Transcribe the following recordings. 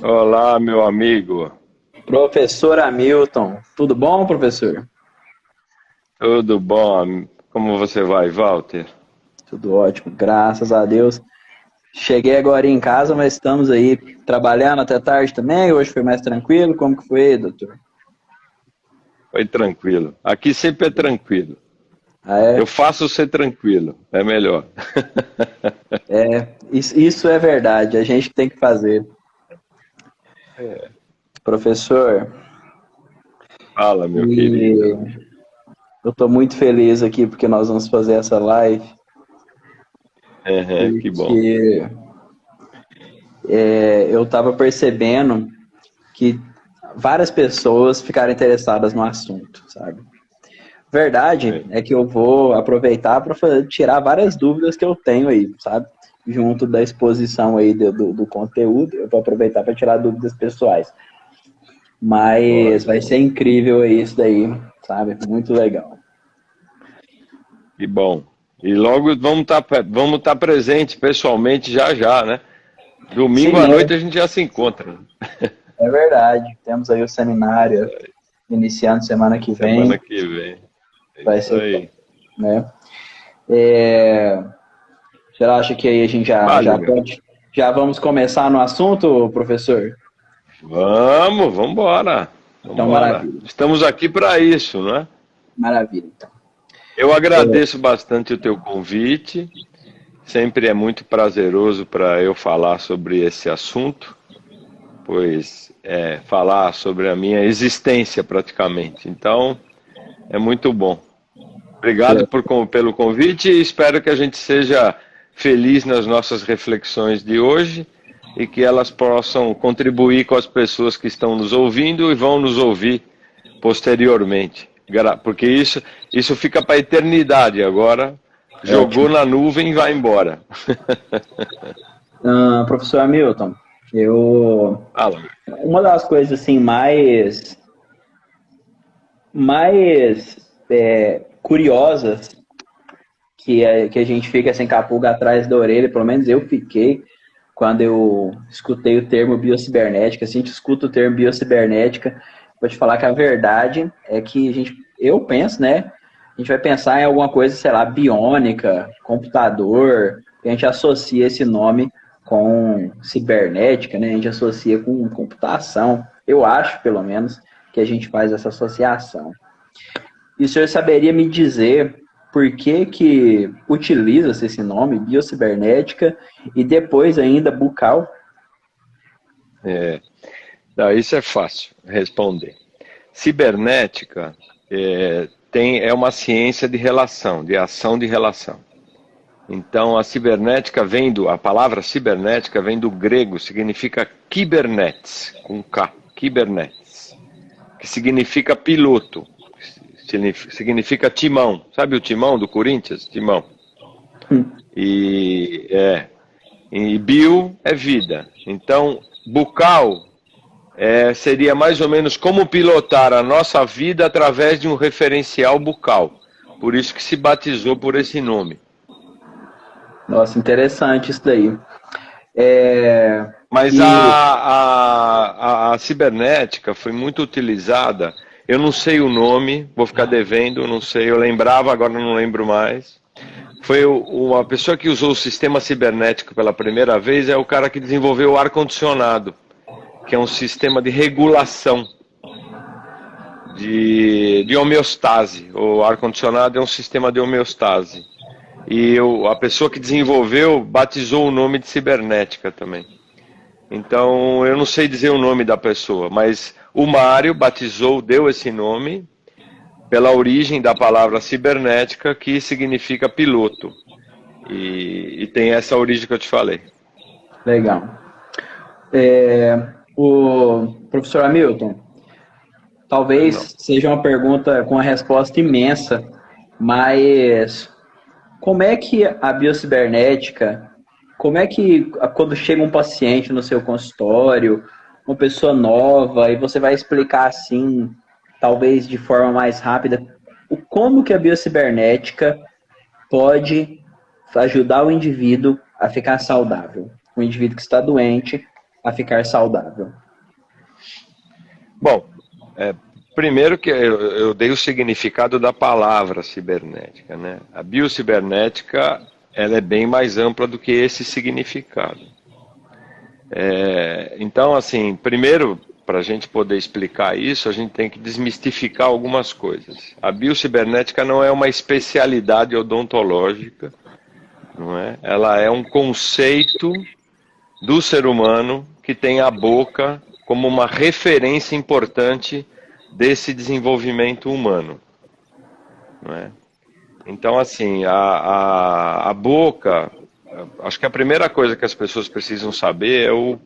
Olá, meu amigo. Professor Hamilton, tudo bom, professor? Tudo bom? Como você vai, Walter? Tudo ótimo, graças a Deus. Cheguei agora em casa, mas estamos aí trabalhando até tarde também. Hoje foi mais tranquilo. Como que foi, doutor? Foi tranquilo. Aqui sempre é tranquilo. Ah, Eu é? faço ser tranquilo, é melhor. Isso é verdade, a gente tem que fazer. Professor, Fala, meu querido. e eu estou muito feliz aqui porque nós vamos fazer essa live, Que bom. porque eu estava percebendo que várias pessoas ficaram interessadas no assunto, sabe? Verdade É. é que eu vou aproveitar para tirar várias dúvidas que eu tenho aí, sabe? Junto da exposição aí do conteúdo, eu vou aproveitar para tirar dúvidas pessoais. Mas Olha, vai ser incrível aí isso daí, sabe? Muito legal. que bom. E logo vamos estar presentes pessoalmente já já, né? Domingo Sim, à noite a gente já se encontra. é verdade. Temos aí o seminário iniciando semana que Semana vem. que vem. É Vai isso ser, aí. né? É, você acha que aí a gente já Vale, meu. pode, já vamos começar no assunto, professor? Vamos embora. Vamos Então, embora. maravilha. Estamos aqui para isso, não é? Maravilha, então. Eu agradeço bastante o teu convite. Sempre é muito prazeroso para eu falar sobre esse assunto, pois é falar sobre a minha existência praticamente. Então, é muito bom. Obrigado pelo convite e espero que a gente seja feliz nas nossas reflexões de hoje e que elas possam contribuir com as pessoas que estão nos ouvindo e vão nos ouvir posteriormente. Porque isso fica para a eternidade agora. Jogou Ótimo. na nuvem e vai embora. Professor Hamilton, eu Fala. uma das coisas assim mais curiosas que a gente fica sem capulga atrás da orelha, pelo menos eu fiquei quando eu escutei o termo biocibernética. Assim, a gente escuta o termo biocibernética, vou te falar que a verdade é que eu penso, né? A gente vai pensar em alguma coisa, sei lá, biônica, computador, a gente associa esse nome com cibernética, né? A gente associa com computação. Eu acho, pelo menos, que a gente faz essa associação. E o senhor saberia me dizer por que utiliza-se esse nome, biocibernética, e depois ainda bucal? É, não, isso é fácil responder. Cibernética é uma ciência de relação, de ação de relação. Então, a palavra cibernética vem do grego, significa kybernetes, com K, kybernetes, que significa piloto, significa timão. Sabe o timão do Corinthians? Timão. E, e bio é vida. Então, bucal seria mais ou menos como pilotar a nossa vida através de um referencial bucal. Por isso que se batizou por esse nome. Nossa, interessante isso daí. É, Mas e, a cibernética foi muito utilizada. Eu não sei o nome, vou ficar devendo, não sei. Eu lembrava, agora não lembro mais. Foi uma pessoa que usou o sistema cibernético pela primeira vez, é o cara que desenvolveu o ar-condicionado, que é um sistema de regulação de homeostase. O ar-condicionado é um sistema de homeostase. E a pessoa que desenvolveu batizou o nome de cibernética também. Então, eu não sei dizer o nome da pessoa, mas o Mário batizou, deu esse nome pela origem da palavra cibernética, que significa piloto. E tem essa origem que eu te falei. legal. O professor Hamilton, Não. talvez seja uma pergunta com uma resposta imensa, mas como é que a biocibernética, como é que quando chega um paciente no seu consultório, uma pessoa nova, e você vai explicar assim, talvez de forma mais rápida, como que a biocibernética pode ajudar o indivíduo a ficar saudável? O indivíduo que está doente a ficar saudável? Bom, primeiro que eu dei o significado da palavra cibernética, né? A biocibernética, ela é bem mais ampla do que esse significado. Então, assim, primeiro, para a gente poder explicar isso, a gente tem que desmistificar algumas coisas. A biocibernética não é uma especialidade odontológica, não é? Ela é um conceito do ser humano que tem a boca como uma referência importante desse desenvolvimento humano, não é? Então, assim, a boca, acho que a primeira coisa que as pessoas precisam saber é o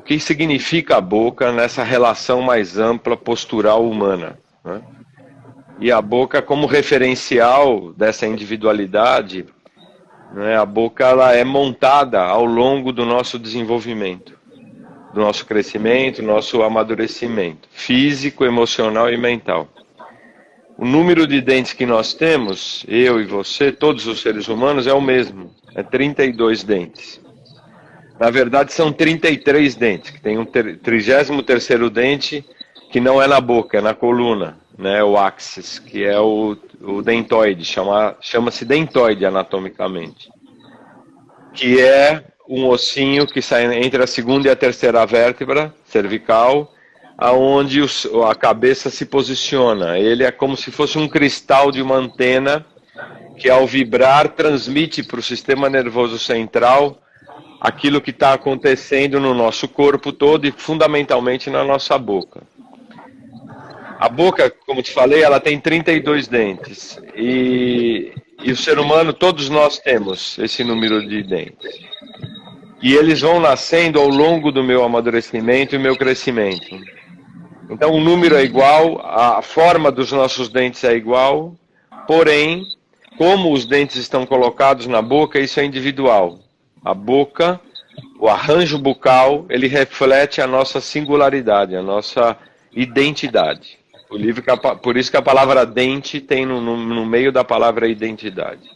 que significa a boca nessa relação mais ampla postural humana, né? E a boca como referencial dessa individualidade, né? A boca ela é montada ao longo do nosso desenvolvimento, do nosso crescimento, do nosso amadurecimento físico, emocional e mental. O número de dentes que nós temos, eu e você, todos os seres humanos, é o mesmo, é 32 dentes. Na verdade são 33 dentes, que tem um 33º dente que não é na boca, é na coluna, né, o axis, que é o dentoide, chama-se dentoide anatomicamente, que é um ossinho que sai entre a segunda e a terceira vértebra cervical, aonde a cabeça se posiciona. Ele é como se fosse um cristal de uma antena que ao vibrar transmite para o sistema nervoso central aquilo que está acontecendo no nosso corpo todo e fundamentalmente na nossa boca. A boca, como te falei, ela tem 32 dentes e o ser humano, todos nós temos esse número de dentes. E eles vão nascendo ao longo do meu amadurecimento e meu crescimento. Então o número é igual, a forma dos nossos dentes é igual, porém, como os dentes estão colocados na boca, isso é individual. A boca, o arranjo bucal, ele reflete a nossa singularidade, a nossa identidade. Por isso que a palavra dente tem no meio da palavra identidade.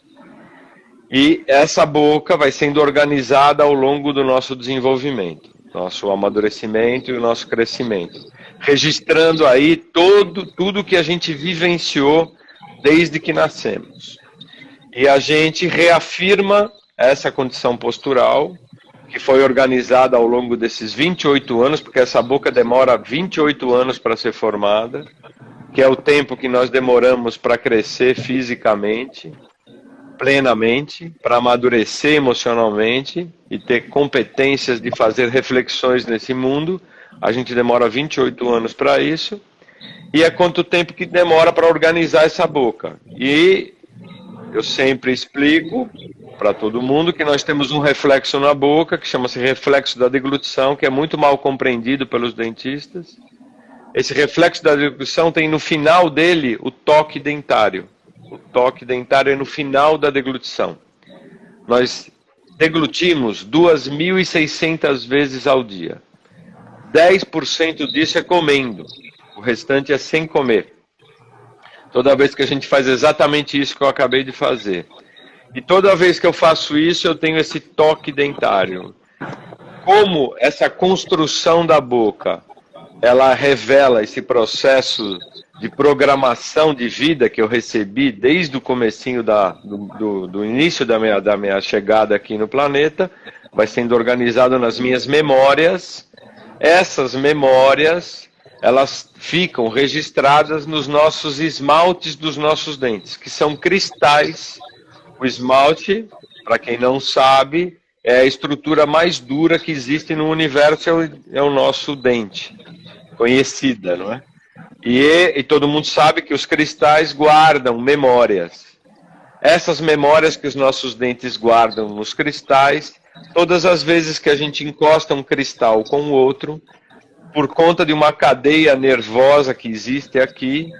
E essa boca vai sendo organizada ao longo do nosso desenvolvimento, nosso amadurecimento e o nosso crescimento, registrando aí tudo que a gente vivenciou desde que nascemos. E a gente reafirma essa condição postural, que foi organizada ao longo desses 28 anos, porque essa boca demora 28 anos para ser formada, que é o tempo que nós demoramos para crescer fisicamente, plenamente, para amadurecer emocionalmente e ter competências de fazer reflexões nesse mundo. A gente demora 28 anos para isso. E é quanto tempo que demora para organizar essa boca. E eu sempre explico para todo mundo que nós temos um reflexo na boca, que chama-se reflexo da deglutição, que é muito mal compreendido pelos dentistas. Esse reflexo da deglutição tem no final dele o toque dentário. O toque dentário é no final da deglutição. Nós deglutimos 2.600 vezes ao dia. 10% disso é comendo, o restante é sem comer. Toda vez que a gente faz exatamente isso que eu acabei de fazer. E toda vez que eu faço isso, eu tenho esse toque dentário. Como essa construção da boca, ela revela esse processo de programação de vida que eu recebi desde o comecinho do início da minha chegada aqui no planeta, vai sendo organizado nas minhas memórias. Essas memórias, elas ficam registradas nos nossos esmaltes dos nossos dentes, que são cristais. O esmalte, para quem não sabe, é a estrutura mais dura que existe no universo, é o nosso dente, conhecida, não é? E todo mundo sabe que os cristais guardam memórias. Essas memórias que os nossos dentes guardam nos cristais, todas as vezes que a gente encosta um cristal com o outro, por conta de uma cadeia nervosa que existe aqui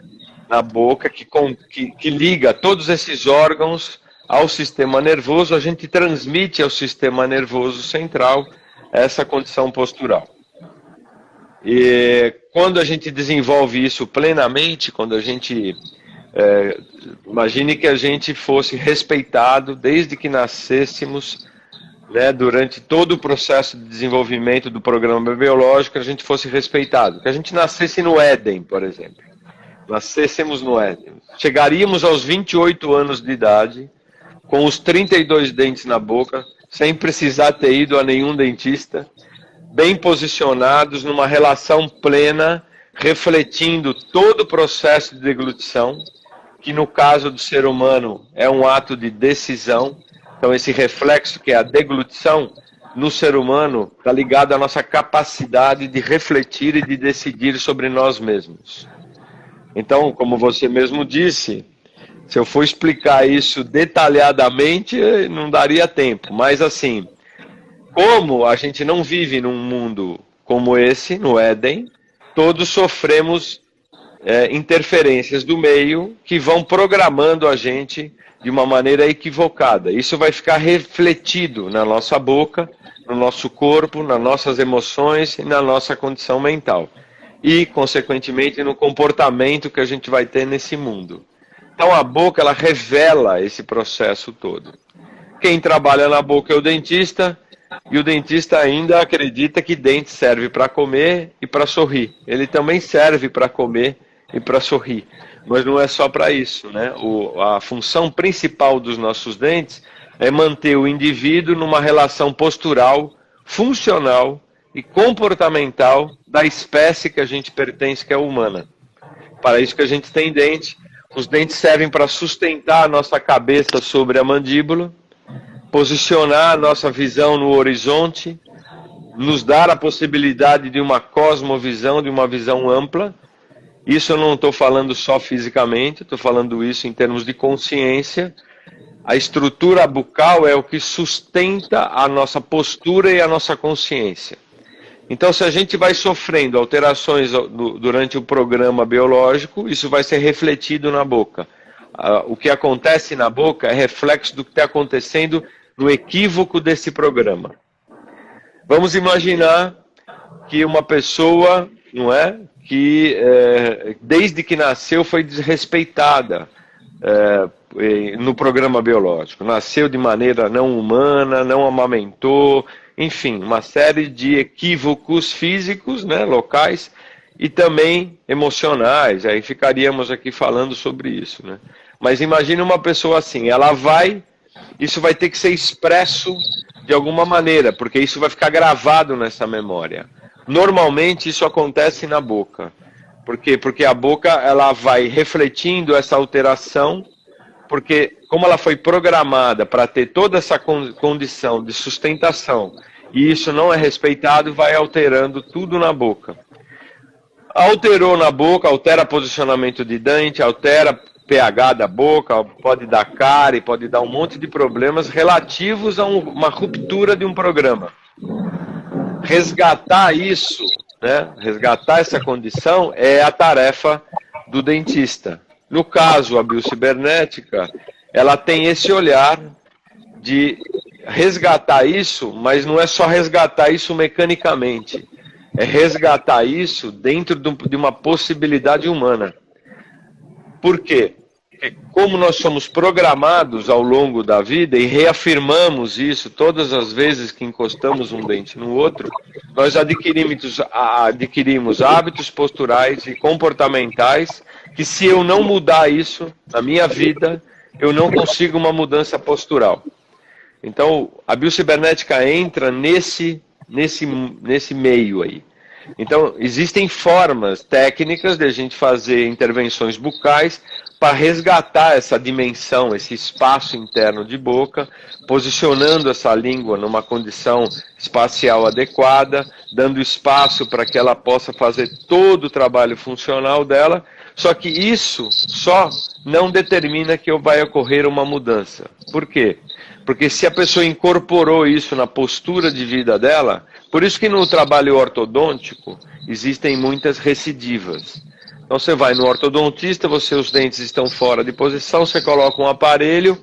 na boca, que liga todos esses órgãos ao sistema nervoso, a gente transmite ao sistema nervoso central essa condição postural. E quando a gente desenvolve isso plenamente, quando a gente... imagine que a gente fosse respeitado desde que nascêssemos né, durante todo o processo de desenvolvimento do programa biológico, a gente fosse respeitado. Que a gente nascesse no Éden, por exemplo. Nascêssemos no Éden. Chegaríamos aos 28 anos de idade, com os 32 dentes na boca, sem precisar ter ido a nenhum dentista, bem posicionados, numa relação plena, refletindo todo o processo de deglutição, que no caso do ser humano é um ato de decisão. Então esse reflexo que é a deglutição, no ser humano, está ligado à nossa capacidade de refletir e de decidir sobre nós mesmos. Então, como você mesmo disse, se eu for explicar isso detalhadamente, não daria tempo. Mas assim, como a gente não vive num mundo como esse, no Éden, todos sofremos interferências do meio que vão programando a gente de uma maneira equivocada. Isso vai ficar refletido na nossa boca, no nosso corpo, nas nossas emoções e na nossa condição mental. E, consequentemente, no comportamento que a gente vai ter nesse mundo. Então a boca, ela revela esse processo todo. Quem trabalha na boca é o dentista, e o dentista ainda acredita que dente serve para comer e para sorrir. Ele também serve para comer e para sorrir. Mas não é só para isso, né? A função principal dos nossos dentes é manter o indivíduo numa relação postural, funcional e comportamental da espécie que a gente pertence, que é a humana. Para isso que a gente tem dente. Os dentes servem para sustentar a nossa cabeça sobre a mandíbula, posicionar a nossa visão no horizonte, nos dar a possibilidade de uma cosmovisão, de uma visão ampla. Isso eu não estou falando só fisicamente, estou falando isso em termos de consciência. A estrutura bucal é o que sustenta a nossa postura e a nossa consciência. Então, se a gente vai sofrendo alterações durante o programa biológico, isso vai ser refletido na boca. O que acontece na boca é reflexo do que está acontecendo no equívoco desse programa. Vamos imaginar que uma pessoa, não é, que desde que nasceu foi desrespeitada no programa biológico. Nasceu de maneira não humana, não amamentou, enfim, uma série de equívocos físicos, né, locais, e também emocionais. Aí ficaríamos aqui falando sobre isso, né? Mas imagine uma pessoa assim, isso vai ter que ser expresso de alguma maneira, porque isso vai ficar gravado nessa memória. Normalmente isso acontece na boca. Por quê? Porque a boca, ela vai refletindo essa alteração, porque como ela foi programada para ter toda essa condição de sustentação, e isso não é respeitado, vai alterando tudo na boca. Alterou na boca, altera posicionamento de dente, altera pH da boca, pode dar cárie, pode dar um monte de problemas relativos a uma ruptura de um programa. Resgatar isso, né, resgatar essa condição é a tarefa do dentista. No caso, a biocibernética, ela tem esse olhar de resgatar isso, mas não é só resgatar isso mecanicamente. É resgatar isso dentro de uma possibilidade humana. Por quê? Porque como nós somos programados ao longo da vida e reafirmamos isso todas as vezes que encostamos um dente no outro, nós adquirimos hábitos posturais e comportamentais que, se eu não mudar isso na minha vida, eu não consigo uma mudança postural. Então, a biocibernética entra nesse meio aí. Então, existem formas técnicas de a gente fazer intervenções bucais para resgatar essa dimensão, esse espaço interno de boca, posicionando essa língua numa condição espacial adequada, dando espaço para que ela possa fazer todo o trabalho funcional dela. Só que isso só não determina que vai ocorrer uma mudança. Por quê? Porque se a pessoa incorporou isso na postura de vida dela, por isso que no trabalho ortodôntico existem muitas recidivas. Então você vai no ortodontista, os dentes estão fora de posição, você coloca um aparelho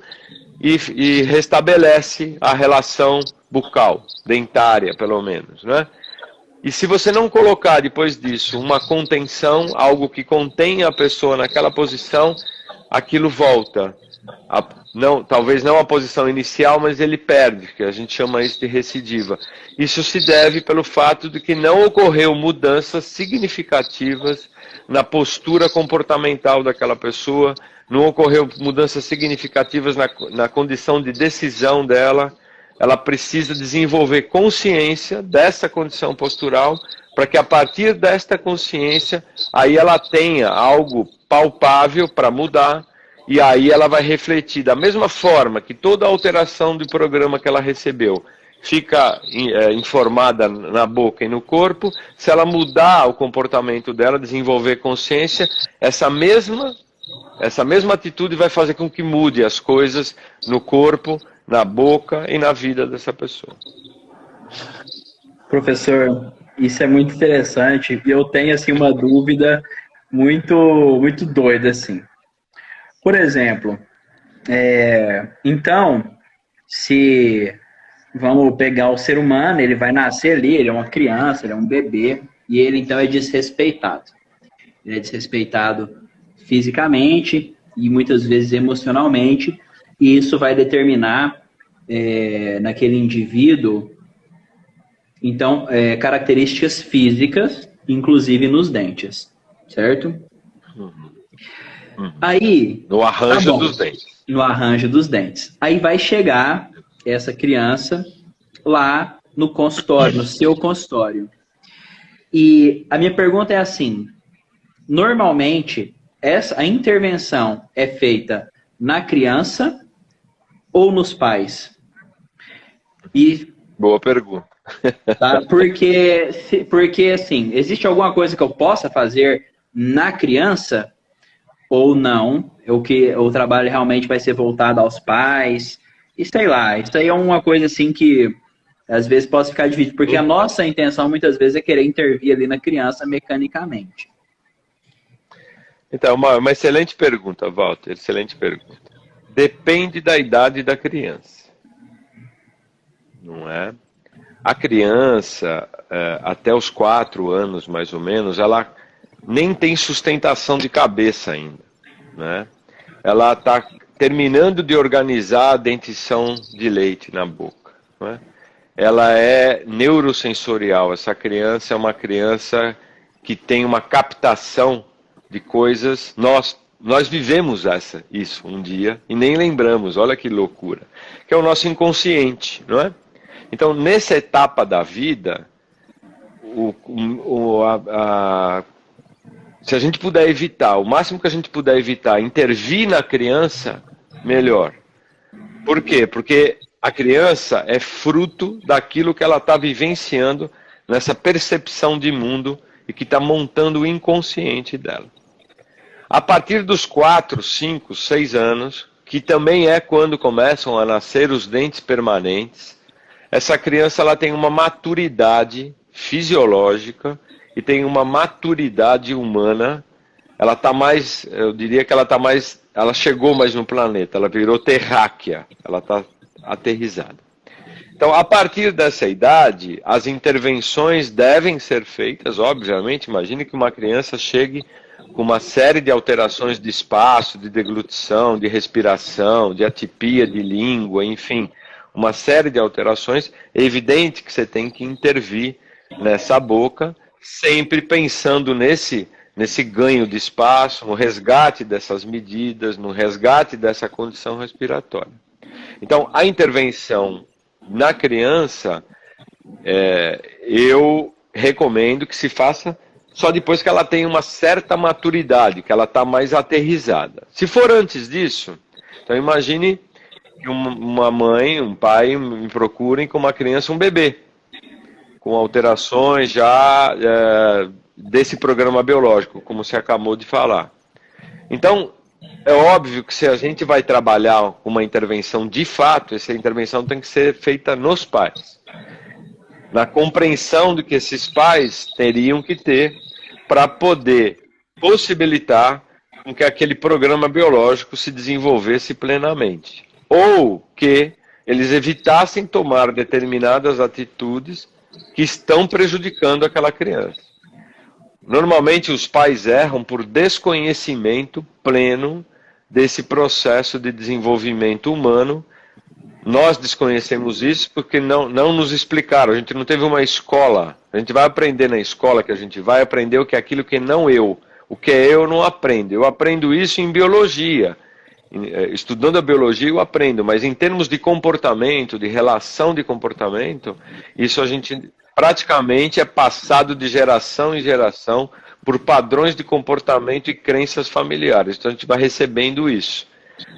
e restabelece a relação bucal, dentária pelo menos, né? E se você não colocar depois disso uma contenção, algo que contenha a pessoa naquela posição, aquilo volta talvez não a posição inicial, mas ele perde, que a gente chama isso de recidiva. Isso se deve pelo fato de que não ocorreu mudanças significativas na postura comportamental daquela pessoa, não ocorreu mudanças significativas na condição de decisão dela. Ela precisa desenvolver consciência dessa condição postural, para que a partir desta consciência, aí ela tenha algo palpável para mudar, e aí ela vai refletir da mesma forma que toda alteração do programa que ela recebeu fica informada na boca e no corpo. Se ela mudar o comportamento dela, desenvolver consciência, essa mesma atitude vai fazer com que mude as coisas no corpo, na boca e na vida dessa pessoa. Professor, isso é muito interessante e eu tenho assim uma dúvida muito doida assim. Por exemplo, então, se vamos pegar o ser humano, ele vai nascer ali, ele é uma criança, ele é um bebê, e ele então é desrespeitado. Ele é desrespeitado fisicamente e muitas vezes emocionalmente, e isso vai determinar naquele indivíduo, então, características físicas, inclusive nos dentes, certo? Aí, no arranjo dos dentes. No arranjo dos dentes. Aí vai chegar essa criança lá no consultório, no seu consultório. E a minha pergunta é assim, normalmente, a intervenção é feita na criança ou nos pais? Boa pergunta. Tá? Porque, assim, existe alguma coisa que eu possa fazer na criança ou não? O trabalho realmente vai ser voltado aos pais? E sei lá, isso aí é uma coisa assim que às vezes pode ficar difícil, porque a nossa intenção muitas vezes é querer intervir ali na criança mecanicamente. Então, uma excelente pergunta, Walter, excelente pergunta. Depende da idade da criança, não é? A criança, até os 4 anos mais ou menos, ela nem tem sustentação de cabeça ainda, né? Ela está terminando de organizar a dentição de leite na boca, né? Ela é neurosensorial, essa criança é uma criança que tem uma captação de coisas. Nós vivemos isso um dia e nem lembramos, olha que loucura, que é o nosso inconsciente, não é? Então, nessa etapa da vida, se a gente puder evitar, o máximo que a gente puder evitar, intervir na criança, melhor. Por quê? Porque a criança é fruto daquilo que ela está vivenciando nessa percepção de mundo e que está montando o inconsciente dela. A partir dos 4, 5, 6 anos, que também é quando começam a nascer os dentes permanentes, essa criança ela tem uma maturidade fisiológica e tem uma maturidade humana. Ela está mais, eu diria que ela chegou mais no planeta, ela virou terráquea, ela está aterrissada. Então, a partir dessa idade, as intervenções devem ser feitas, obviamente. Imagine que uma criança chegue com uma série de alterações de espaço, de deglutição, de respiração, de atipia de língua, enfim, uma série de alterações. É evidente que você tem que intervir nessa boca, sempre pensando nesse ganho de espaço, no resgate dessas medidas, no resgate dessa condição respiratória. Então, a intervenção na criança, eu recomendo que se faça só depois que ela tem uma certa maturidade, que ela está mais aterrissada. Se for antes disso, então imagine que uma mãe, um pai me procurem com uma criança, um bebê, com alterações já desse programa biológico, como você acabou de falar. Então, é óbvio que se a gente vai trabalhar com uma intervenção de fato, essa intervenção tem que ser feita nos pais. Na compreensão do que esses pais teriam que ter para poder possibilitar com que aquele programa biológico se desenvolvesse plenamente. Ou que eles evitassem tomar determinadas atitudes que estão prejudicando aquela criança. Normalmente os pais erram por desconhecimento pleno desse processo de desenvolvimento humano. Nós desconhecemos isso porque não nos explicaram. A gente não teve uma escola. A gente vai aprender na escola que a gente vai aprender o que é aquilo que não eu. O que é eu não aprendo. Eu aprendo isso em biologia. Estudando a biologia eu aprendo, mas em termos de comportamento, de relação de comportamento, isso a gente praticamente é passado de geração em geração por padrões de comportamento e crenças familiares. Então a gente vai recebendo isso.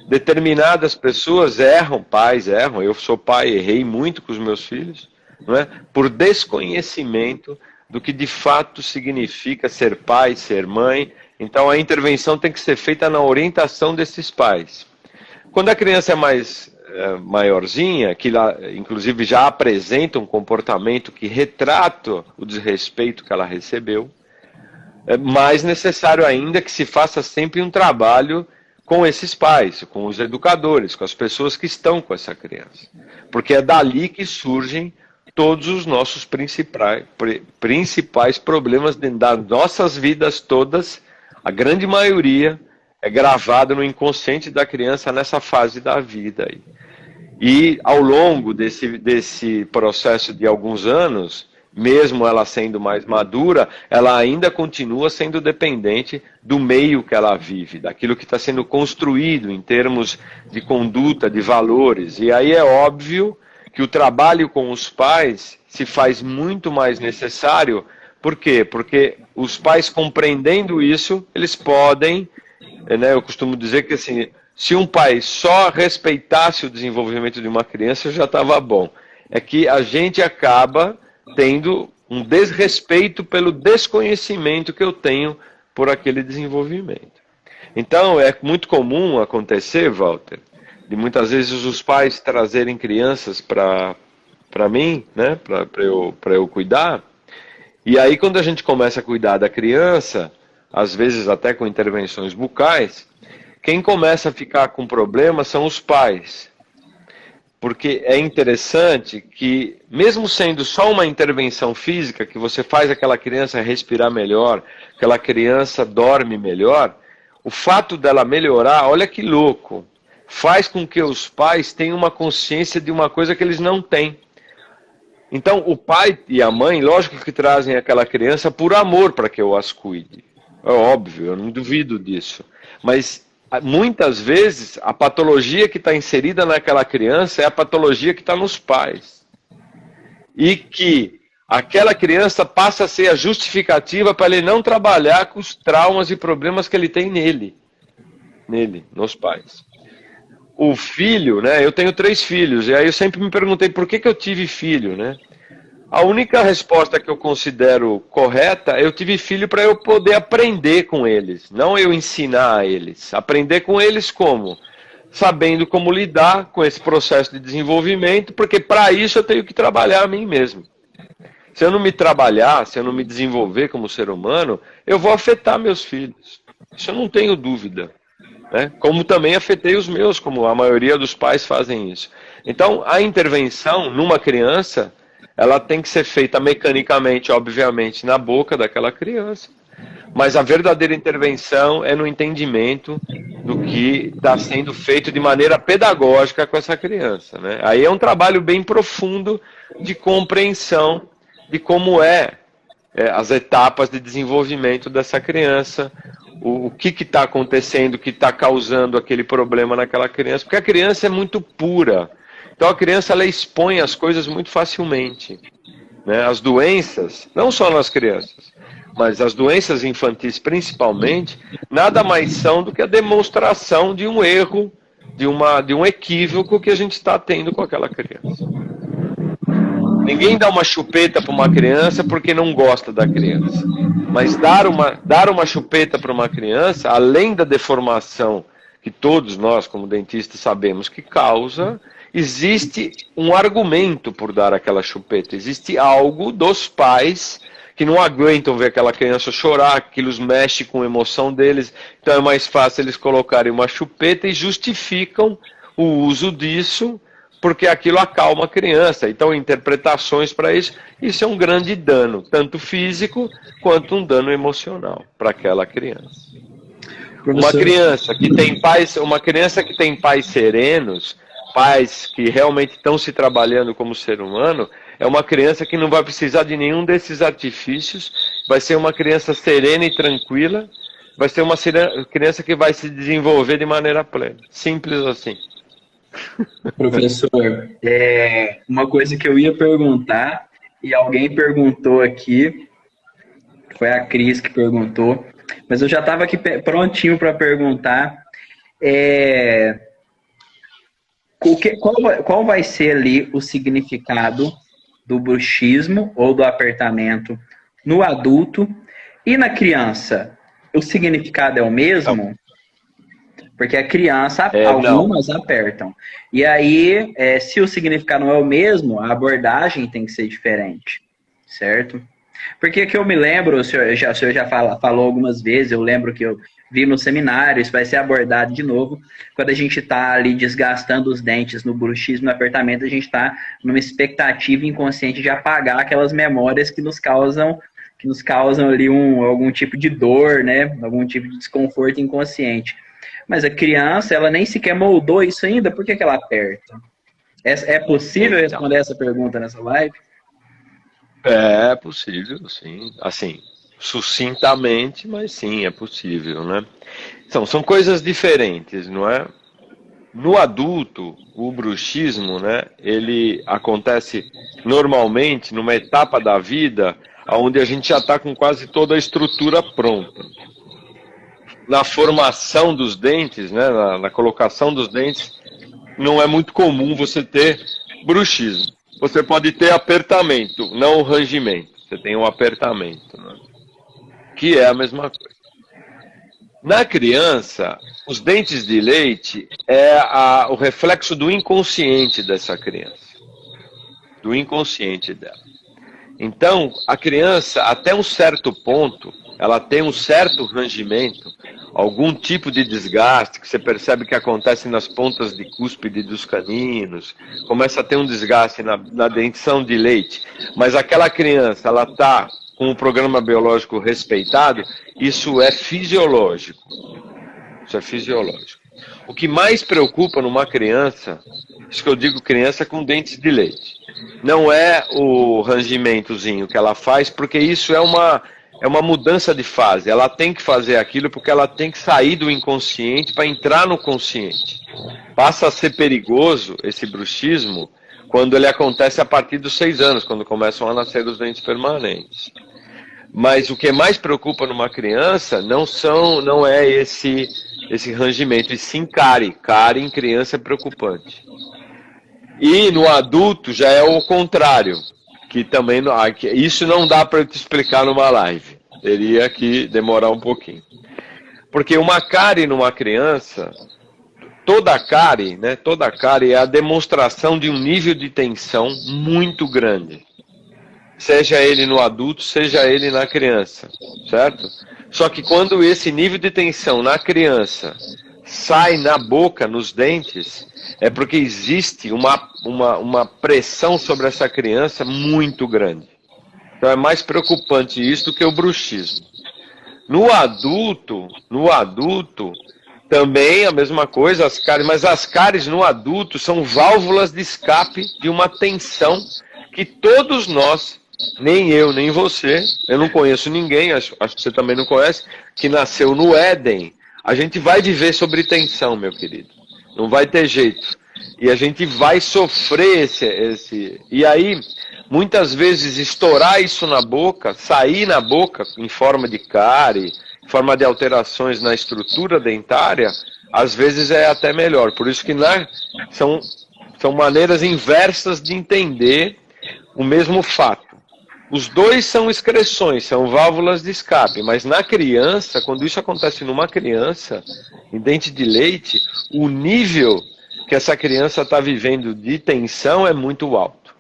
Determinadas pessoas erram, pais erram, eu sou pai, errei muito com os meus filhos, não é? Por desconhecimento do que de fato significa ser pai, ser mãe. Então a intervenção tem que ser feita na orientação desses pais. Quando a criança é mais maiorzinha, que lá, inclusive já apresenta um comportamento que retrata o desrespeito que ela recebeu, é mais necessário ainda que se faça sempre um trabalho com esses pais, com os educadores, com as pessoas que estão com essa criança. Porque é dali que surgem todos os nossos principais problemas das nossas vidas todas. A grande maioria é gravada no inconsciente da criança nessa fase da vida aí. E ao longo desse processo de alguns anos, mesmo ela sendo mais madura, ela ainda continua sendo dependente do meio que ela vive, daquilo que está sendo construído em termos de conduta, de valores. E aí é óbvio que o trabalho com os pais se faz muito mais necessário. Por quê? Porque os pais compreendendo isso, eles podem, né, eu costumo dizer que assim, se um pai só respeitasse o desenvolvimento de uma criança, já estava bom. É que a gente acaba tendo um desrespeito pelo desconhecimento que eu tenho por aquele desenvolvimento. Então, é muito comum acontecer, Walter, de muitas vezes os pais trazerem crianças para mim, né, para eu cuidar. E aí, quando a gente começa a cuidar da criança, às vezes até com intervenções bucais, quem começa a ficar com problema são os pais. Porque é interessante que, mesmo sendo só uma intervenção física, que você faz aquela criança respirar melhor, aquela criança dorme melhor, o fato dela melhorar, olha que louco, faz com que os pais tenham uma consciência de uma coisa que eles não têm. Então, o pai e a mãe, lógico que trazem aquela criança por amor para que eu as cuide. É óbvio, eu não duvido disso. Mas muitas vezes, a patologia que está inserida naquela criança é a patologia que está nos pais. E que aquela criança passa a ser a justificativa para ele não trabalhar com os traumas e problemas que ele tem nele, nos pais. O filho, né? Eu tenho 3 filhos, e aí eu sempre me perguntei por que eu tive filho, né? A única resposta que eu considero correta é eu tive filho para eu poder aprender com eles, não eu ensinar a eles. Aprender com eles como? Sabendo como lidar com esse processo de desenvolvimento, porque para isso eu tenho que trabalhar a mim mesmo. Se eu não me trabalhar, se eu não me desenvolver como ser humano, eu vou afetar meus filhos. Isso eu não tenho dúvida. Né? Como também afetei os meus, como a maioria dos pais fazem isso. Então, a intervenção numa criança, ela tem que ser feita mecanicamente, obviamente, na boca daquela criança. Mas a verdadeira intervenção é no entendimento do que está sendo feito de maneira pedagógica com essa criança. Né? Aí é um trabalho bem profundo de compreensão de como as etapas de desenvolvimento dessa criança, o que está acontecendo, o que está causando aquele problema naquela criança, porque a criança é muito pura. Então a criança ela expõe as coisas muito facilmente. Né? As doenças, não só nas crianças, mas as doenças infantis principalmente, nada mais são do que a demonstração de um erro, de um equívoco que a gente está tendo com aquela criança. Ninguém dá uma chupeta para uma criança porque não gosta da criança. Mas dar uma chupeta para uma criança, além da deformação que todos nós, como dentistas, sabemos que causa, existe um argumento por dar aquela chupeta. Existe algo dos pais que não aguentam ver aquela criança chorar, aquilo mexe com a emoção deles, então é mais fácil eles colocarem uma chupeta e justificam o uso disso, porque aquilo acalma a criança. Então, interpretações para isso, isso é um grande dano, tanto físico quanto um dano emocional para aquela criança. Uma criança que tem pais serenos, pais que realmente estão se trabalhando como ser humano, é uma criança que não vai precisar de nenhum desses artifícios, vai ser uma criança serena e tranquila, vai ser uma criança que vai se desenvolver de maneira plena. Simples assim. Professor, uma coisa que eu ia perguntar, e alguém perguntou aqui, foi a Cris que perguntou, mas eu já estava aqui prontinho para perguntar, qual vai ser ali o significado do bruxismo ou do apertamento no adulto e na criança? O significado é o mesmo? Porque a criança, algumas apertam. E aí, se o significado não é o mesmo, a abordagem tem que ser diferente, certo? Porque que eu me lembro, o senhor já falou algumas vezes, eu lembro que eu vi no seminário, isso vai ser abordado de novo, quando a gente está ali desgastando os dentes no bruxismo, no apertamento, a gente está numa expectativa inconsciente de apagar aquelas memórias que nos causam ali algum tipo de dor, né? Algum tipo de desconforto inconsciente. Mas a criança, ela nem sequer moldou isso ainda, por que ela aperta? É possível responder essa pergunta nessa live? É possível, sim. Assim, sucintamente, mas sim, é possível, né? Então, são coisas diferentes, não é? No adulto, o bruxismo, né, ele acontece normalmente numa etapa da vida onde a gente já está com quase toda a estrutura pronta. Na formação dos dentes, né, na colocação dos dentes, não é muito comum você ter bruxismo. Você pode ter apertamento, não o rangimento. Você tem um apertamento, né, que é a mesma coisa. Na criança, os dentes de leite o reflexo do inconsciente dessa criança, do inconsciente dela. Então, a criança, até um certo ponto, ela tem um certo rangimento, algum tipo de desgaste, que você percebe que acontece nas pontas de cúspide dos caninos, começa a ter um desgaste na dentição de leite, mas aquela criança, ela está com o programa biológico respeitado, isso é fisiológico. Isso é fisiológico. O que mais preocupa numa criança, isso que eu digo criança com dentes de leite, não é o rangimentozinho que ela faz, porque isso é uma mudança de fase. Ela tem que fazer aquilo porque ela tem que sair do inconsciente para entrar no consciente. Passa a ser perigoso esse bruxismo quando ele acontece a partir dos 6 anos, quando começam a nascer os dentes permanentes. Mas o que mais preocupa numa criança não é esse rangimento, e sim cárie. Cárie em criança é preocupante. E no adulto já é o contrário, que também isso não dá para te explicar numa live. Teria que demorar um pouquinho. Porque uma cárie numa criança, toda cárie é a demonstração de um nível de tensão muito grande. Seja ele no adulto, seja ele na criança, certo? Só que quando esse nível de tensão na criança sai na boca, nos dentes, é porque existe uma pressão sobre essa criança muito grande. Então é mais preocupante isso do que o bruxismo. No adulto, também a mesma coisa, mas as cáries no adulto são válvulas de escape de uma tensão que todos nós, nem eu, nem você, eu não conheço ninguém, acho que você também não conhece, que nasceu no Éden. A gente vai viver sobre tensão, meu querido. Não vai ter jeito. E a gente vai sofrer esse... E aí, muitas vezes, estourar isso na boca, sair na boca em forma de cárie, em forma de alterações na estrutura dentária, às vezes é até melhor. Por isso que são maneiras inversas de entender o mesmo fato. Os dois são excreções, são válvulas de escape, mas na criança, quando isso acontece numa criança, em dente de leite, o nível que essa criança está vivendo de tensão é muito alto.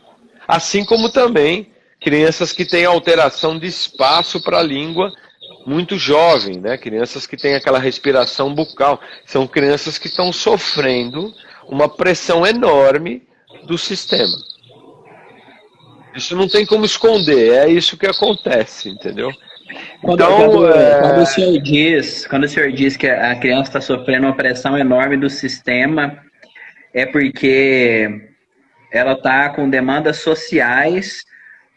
Assim como também crianças que têm alteração de espaço para a língua muito jovem, né? Crianças que têm aquela respiração bucal, são crianças que estão sofrendo uma pressão enorme do sistema. Isso não tem como esconder, é isso que acontece, entendeu? Quando o senhor diz que a criança está sofrendo uma pressão enorme do sistema, é porque ela está com demandas sociais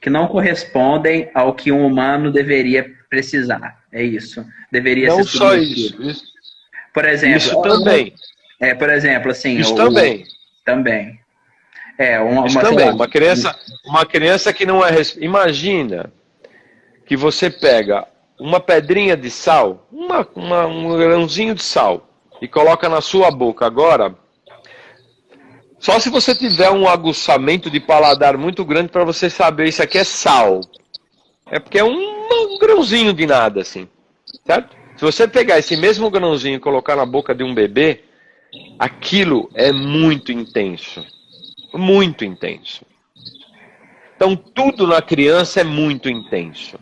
que não correspondem ao que um humano deveria precisar. É isso. Deveria não ser só submetido. isso. Por exemplo, isso também. Por exemplo, assim. Isso também. Também. Isso também. Uma criança que não é. Imagina que você pega uma pedrinha de sal, um grãozinho de sal, e coloca na sua boca. Agora, só se você tiver um aguçamento de paladar muito grande para você saber isso aqui é sal. É porque é um grãozinho de nada, assim. Certo? Se você pegar esse mesmo grãozinho e colocar na boca de um bebê, aquilo é muito intenso. Muito intenso. Então, tudo na criança é muito intenso.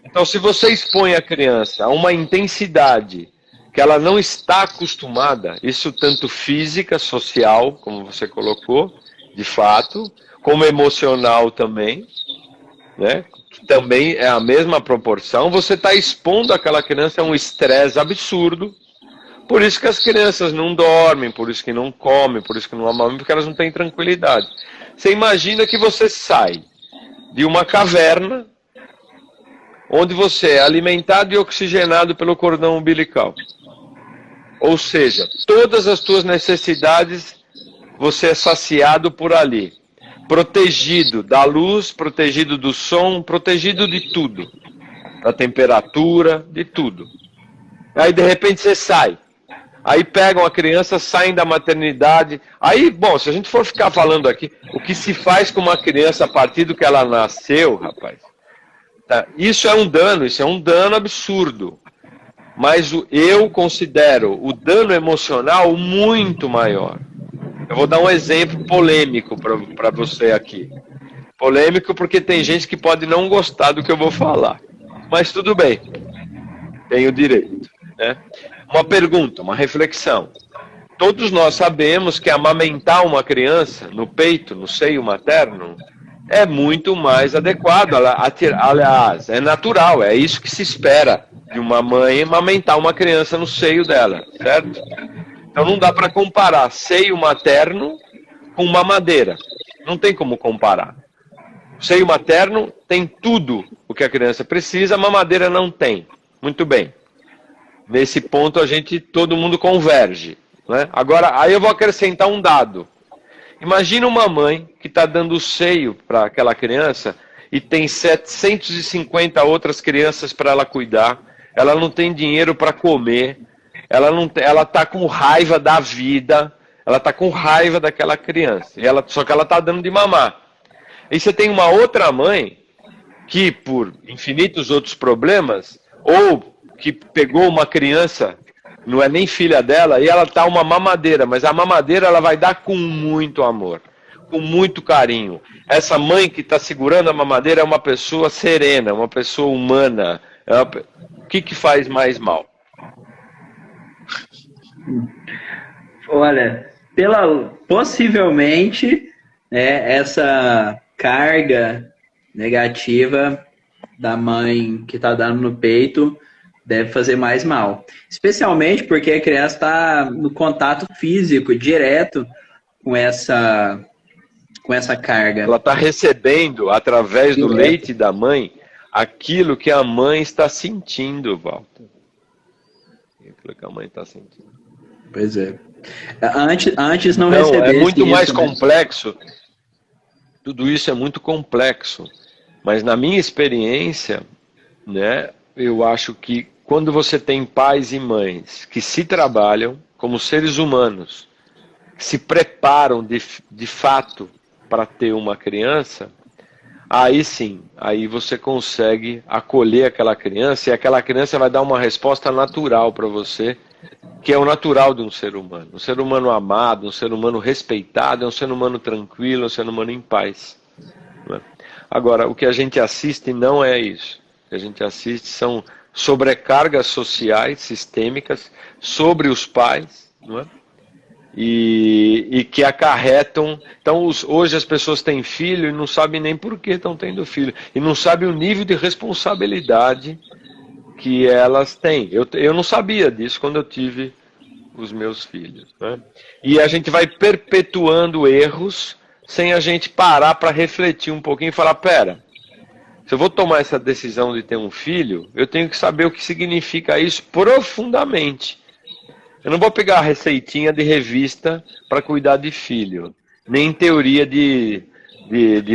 Então, se você expõe a criança a uma intensidade que ela não está acostumada, isso tanto física, social, como você colocou, de fato, como emocional também, né? Que também é a mesma proporção, você está expondo aquela criança a um estresse absurdo. Por isso que as crianças não dormem, por isso que não comem, por isso que não amam, porque elas não têm tranquilidade. Você imagina que você sai de uma caverna onde você é alimentado e oxigenado pelo cordão umbilical. Ou seja, todas as suas necessidades você é saciado por ali. Protegido da luz, protegido do som, protegido de tudo. Da temperatura, de tudo. Aí de repente você sai. Aí pegam a criança, saem da maternidade. Aí, bom, se a gente for ficar falando aqui, o que se faz com uma criança a partir do que ela nasceu, rapaz, tá? Isso é um dano absurdo. Mas eu considero o dano emocional muito maior. Eu vou dar um exemplo polêmico para você aqui. Polêmico porque tem gente que pode não gostar do que eu vou falar. Mas tudo bem, tenho direito, né? Uma pergunta, uma reflexão. Todos nós sabemos que amamentar uma criança no peito, no seio materno, é muito mais adequado. Aliás, é natural, é isso que se espera de uma mãe amamentar uma criança no seio dela, certo? Então não dá para comparar seio materno com mamadeira. Não tem como comparar. O seio materno tem tudo o que a criança precisa, a mamadeira não tem. Muito bem. Nesse ponto todo mundo converge, né? Agora, aí eu vou acrescentar um dado. Imagina uma mãe que está dando o seio para aquela criança e tem 750 outras crianças para ela cuidar. Ela não tem dinheiro para comer. Ela está com raiva da vida. Ela está com raiva daquela criança. Só que ela está dando de mamar. Aí você tem uma outra mãe que, por infinitos outros problemas, ou que pegou uma criança, não é nem filha dela, e ela tá uma mamadeira, mas a mamadeira ela vai dar com muito amor, com muito carinho. Essa mãe que está segurando a mamadeira é uma pessoa serena, uma pessoa humana. O que faz mais mal? Olha, possivelmente essa carga negativa da mãe que está dando no peito deve fazer mais mal. Especialmente porque a criança está no contato físico direto com essa carga. Ela está recebendo, através do leite da mãe, aquilo que a mãe está sentindo, Walter. Aquilo que a mãe está sentindo. Pois é. Antes não recebesse é muito isso, mais né? complexo. Tudo isso é muito complexo. Mas na minha experiência, né, eu acho que quando você tem pais e mães que se trabalham como seres humanos, que se preparam de fato para ter uma criança, aí sim, aí você consegue acolher aquela criança e aquela criança vai dar uma resposta natural para você, que é o natural de um ser humano. Um ser humano amado, um ser humano respeitado, é um ser humano tranquilo, é um ser humano em paz. Não é? Agora, o que a gente assiste não é isso. O que a gente assiste são sobrecargas sociais, sistêmicas, sobre os pais, não é? e que acarretam. Então, hoje as pessoas têm filho e não sabem nem por que estão tendo filho, e não sabem o nível de responsabilidade que elas têm. Eu não sabia disso quando eu tive os meus filhos, né? E a gente vai perpetuando erros sem a gente parar para refletir um pouquinho e falar, pera, se eu vou tomar essa decisão de ter um filho, eu tenho que saber o que significa isso profundamente. Eu não vou pegar a receitinha de revista para cuidar de filho, nem teoria de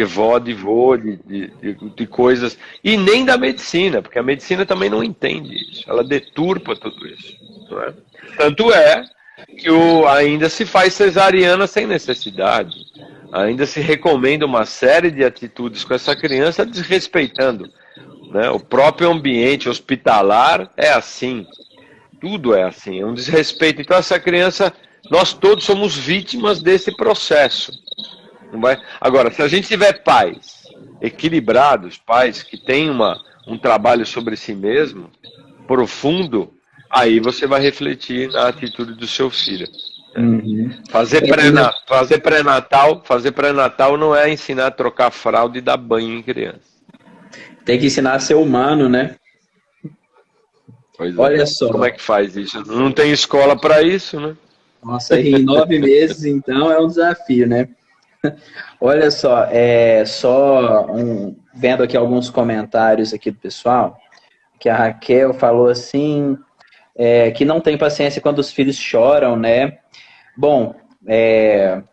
vó, de vô, de coisas, e nem da medicina, porque a medicina também não entende isso, ela deturpa tudo isso. Não é? Tanto é que ainda se faz cesariana sem necessidade, ainda se recomenda uma série de atitudes com essa criança desrespeitando, né? O próprio ambiente hospitalar é assim. Tudo é assim, é um desrespeito. Então essa criança, nós todos somos vítimas desse processo. Não vai? Agora, se a gente tiver pais equilibrados, pais que têm um trabalho sobre si mesmo, profundo, aí você vai refletir na atitude do seu filho. Uhum. Fazer pré-natal não é ensinar a trocar fralda e dar banho em criança. Tem que ensinar a ser humano, né? Pois Olha só. Como é que faz isso? Não tem escola para isso, né? Nossa, em 9 meses, então, é um desafio, né? Olha só, vendo aqui alguns comentários aqui do pessoal, que a Raquel falou assim, que não tem paciência quando os filhos choram, né? Bom,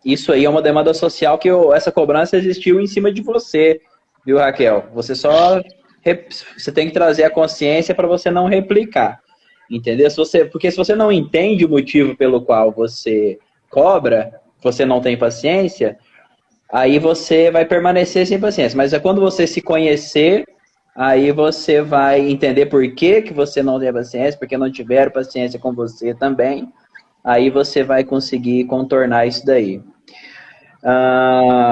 isso aí é uma demanda social que essa cobrança existiu em cima de você, viu, Raquel? Você tem que trazer a consciência para você não replicar, entendeu? Porque se você não entende o motivo pelo qual você cobra, você não tem paciência, aí você vai permanecer sem paciência. Mas é quando você se conhecer, aí você vai entender por que você não tem paciência, porque não tiveram paciência com você também, aí você vai conseguir contornar isso daí.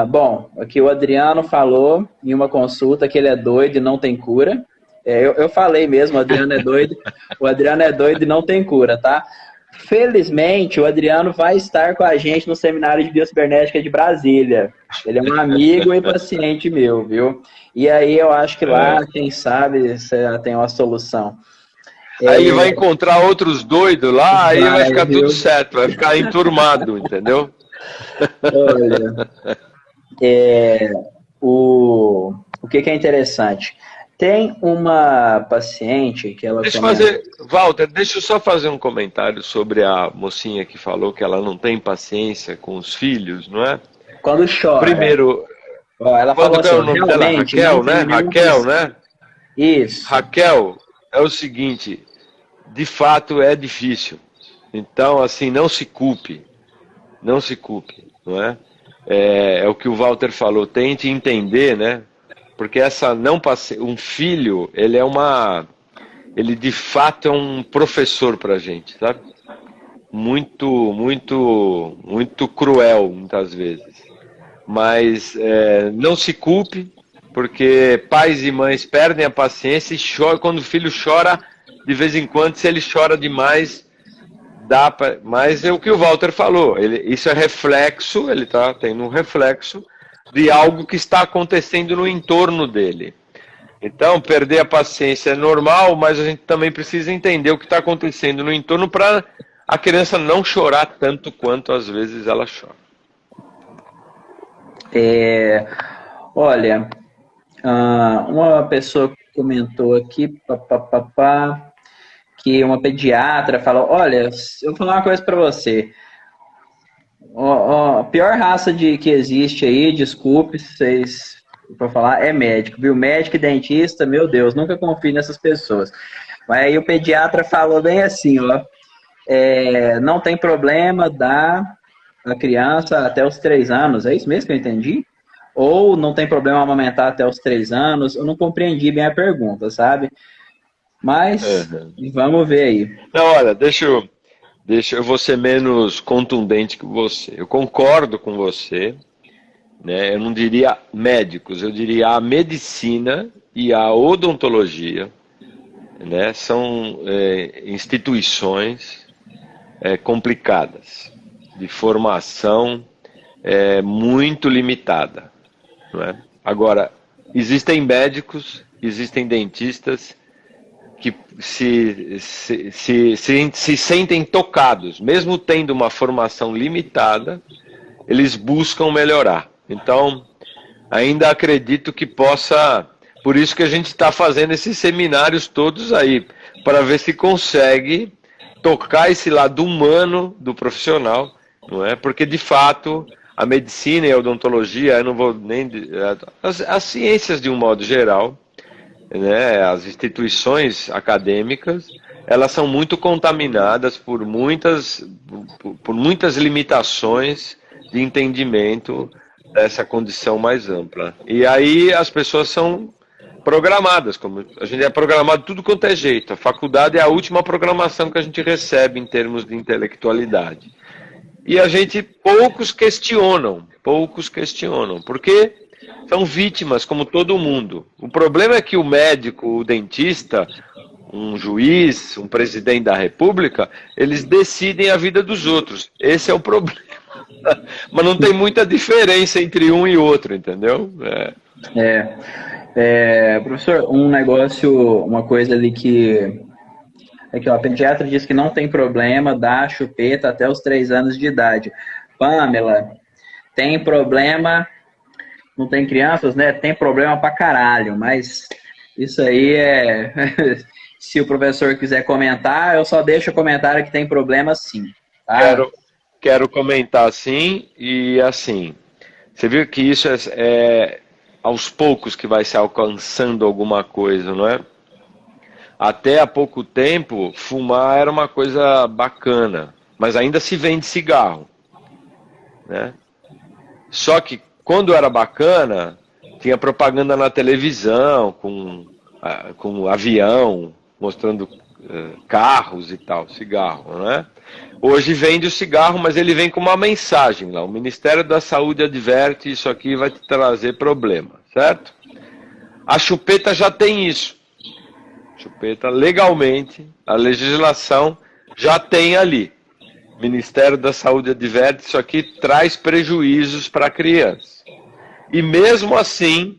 Bom, aqui o Adriano falou em uma consulta que ele é doido e não tem cura. Eu falei mesmo, o Adriano é doido e não tem cura, tá? Felizmente, o Adriano vai estar com a gente no seminário de biocibernética de Brasília. Ele é um amigo e paciente meu, viu? E aí eu acho que lá, quem sabe, você tem uma solução. Aí ele vai encontrar outros doidos lá, aí vai ficar tudo certo, vai ficar enturmado, entendeu? Olha, o que é interessante? Tem uma paciente que ela... Walter, deixa eu só fazer um comentário sobre a mocinha que falou que ela não tem paciência com os filhos, não é? Quando chora. Primeiro, ela falou assim, é o nome dela? Raquel, né? Raquel, né? Isso. Raquel, é o seguinte, de fato é difícil. Então, assim, não se culpe, não é? É o que o Walter falou, tente entender, né? Porque um filho, ele de fato é um professor pra gente, sabe? Muito, muito, muito cruel, muitas vezes. Mas não se culpe, porque pais e mães perdem a paciência e choram. Quando o filho chora, de vez em quando, se ele chora demais, mas é o que o Walter falou, isso é reflexo, ele está tendo um reflexo de algo que está acontecendo no entorno dele. Então, perder a paciência é normal, mas a gente também precisa entender o que está acontecendo no entorno para a criança não chorar tanto quanto às vezes ela chora. Olha, uma pessoa comentou aqui, que uma pediatra falou, olha, eu vou falar uma coisa para você. A pior raça que existe aí, desculpe vocês para falar, é médico, viu? Médico e dentista, meu Deus, nunca confie nessas pessoas. Mas aí o pediatra falou bem assim, ó, não tem problema dar a criança até os 3 anos, é isso mesmo que eu entendi? Ou não tem problema amamentar até os 3 anos? Eu não compreendi bem a pergunta, sabe? Mas vamos ver aí. Não, olha, deixa eu vou ser menos contundente que você. Eu concordo com você, né? Eu não diria médicos, eu diria a medicina e a odontologia, né? São instituições complicadas. de formação muito limitada, não é? Agora, existem médicos, existem dentistas que se sentem tocados, mesmo tendo uma formação limitada, eles buscam melhorar. Então, ainda acredito que possa... Por isso que a gente está fazendo esses seminários todos aí, para ver se consegue tocar esse lado humano do profissional, não é? Porque, de fato, a medicina e a odontologia, eu não vou nem... As ciências, de um modo geral, né, as instituições acadêmicas, elas são muito contaminadas por muitas limitações de entendimento dessa condição mais ampla. E aí as pessoas são programadas, como a gente é programado tudo quanto é jeito. A faculdade é a última programação que a gente recebe em termos de intelectualidade. E a gente, poucos questionam, porque são vítimas, como todo mundo. O problema é que o médico, o dentista, um juiz, um presidente da república, eles decidem a vida dos outros. Esse é o problema. Mas não tem muita diferença entre um e outro, entendeu? Professor, uma coisa ali que... Aqui, ó, a pediatra diz que não tem problema dar chupeta até os 3 anos de idade. Pamela, tem problema... Não tem crianças, né? Tem problema pra caralho, mas isso aí se o professor quiser comentar, eu só deixo o comentário que tem problema sim. Tá? Quero comentar sim, e assim, você viu que isso é aos poucos que vai se alcançando alguma coisa, não é? Até há pouco tempo, fumar era uma coisa bacana, mas ainda se vende cigarro, né? Só que quando era bacana, tinha propaganda na televisão, com avião, mostrando carros e tal, cigarro, né? Hoje vende o cigarro, mas ele vem com uma mensagem lá. O Ministério da Saúde adverte, isso aqui vai te trazer problema, certo? A chupeta já tem isso. Chupeta, legalmente, a legislação já tem ali. O Ministério da Saúde adverte, isso aqui traz prejuízos para a criança. E mesmo assim,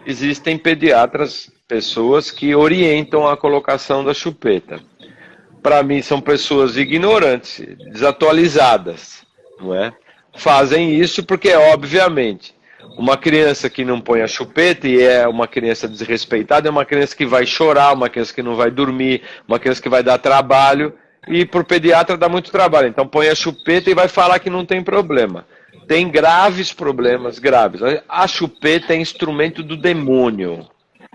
existem pediatras, pessoas que orientam a colocação da chupeta. Para mim, são pessoas ignorantes, desatualizadas, não é? Fazem isso porque, obviamente, uma criança que não põe a chupeta e é uma criança desrespeitada, é uma criança que vai chorar, uma criança que não vai dormir, uma criança que vai dar trabalho, e para o pediatra dá muito trabalho. Então põe a chupeta e vai falar que não tem problema. Tem graves problemas, graves. A chupeta é instrumento do demônio.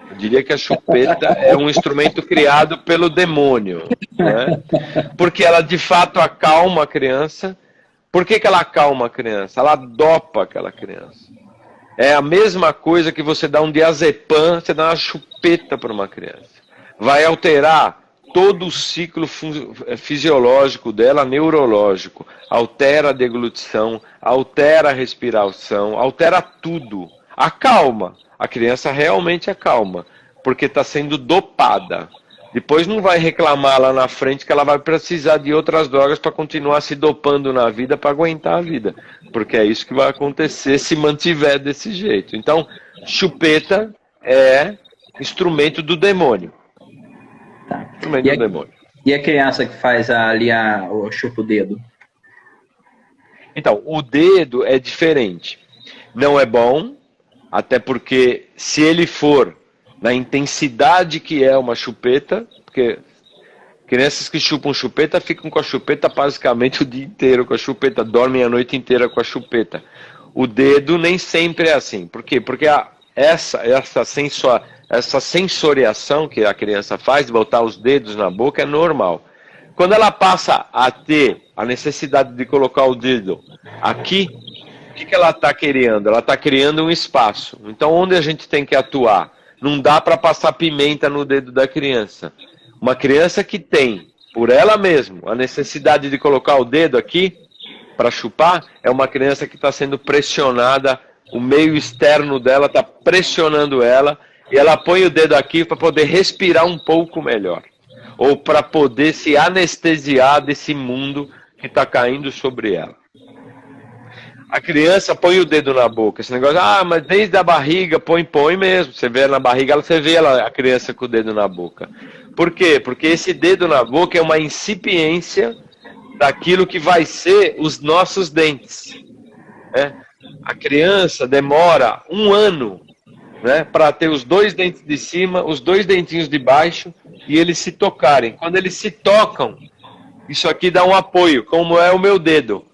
Eu diria que a chupeta é um instrumento criado pelo demônio, né? Porque ela de fato acalma a criança. Por que ela acalma a criança? Ela dopa aquela criança. É a mesma coisa que você dá um diazepam, você dá uma chupeta para uma criança. Vai alterar todo o ciclo fisiológico dela, neurológico. Altera a deglutição, altera a respiração, altera tudo. Acalma. A criança realmente acalma, porque está sendo dopada. Depois não vai reclamar lá na frente que ela vai precisar de outras drogas para continuar se dopando na vida, para aguentar a vida. Porque é isso que vai acontecer se mantiver desse jeito. Então, chupeta é instrumento do demônio. Tá. E a criança que faz ali o chupa o dedo? Então, o dedo é diferente. Não é bom, até porque se ele for na intensidade que é uma chupeta, porque crianças que chupam chupeta ficam com a chupeta basicamente o dia inteiro com a chupeta, dormem a noite inteira com a chupeta. O dedo nem sempre é assim. Por quê? Porque essa sensoriação que a criança faz, de botar os dedos na boca, é normal. Quando ela passa a ter a necessidade de colocar o dedo aqui, o que ela está criando? Ela está criando um espaço. Então, onde a gente tem que atuar? Não dá para passar pimenta no dedo da criança. Uma criança que tem, por ela mesma, a necessidade de colocar o dedo aqui para chupar, é uma criança que está sendo pressionada, o meio externo dela está pressionando ela, e ela põe o dedo aqui para poder respirar um pouco melhor. Ou para poder se anestesiar desse mundo que está caindo sobre ela. A criança põe o dedo na boca. Esse negócio, mas desde a barriga, põe mesmo. Você vê na barriga, você vê a criança com o dedo na boca. Por quê? Porque esse dedo na boca é uma incipiência daquilo que vai ser os nossos dentes. Né? A criança demora 1 ano, né, para ter os 2 dentes de cima, os 2 dentinhos de baixo e eles se tocarem. Quando eles se tocam, isso aqui dá um apoio, como é o meu dedo,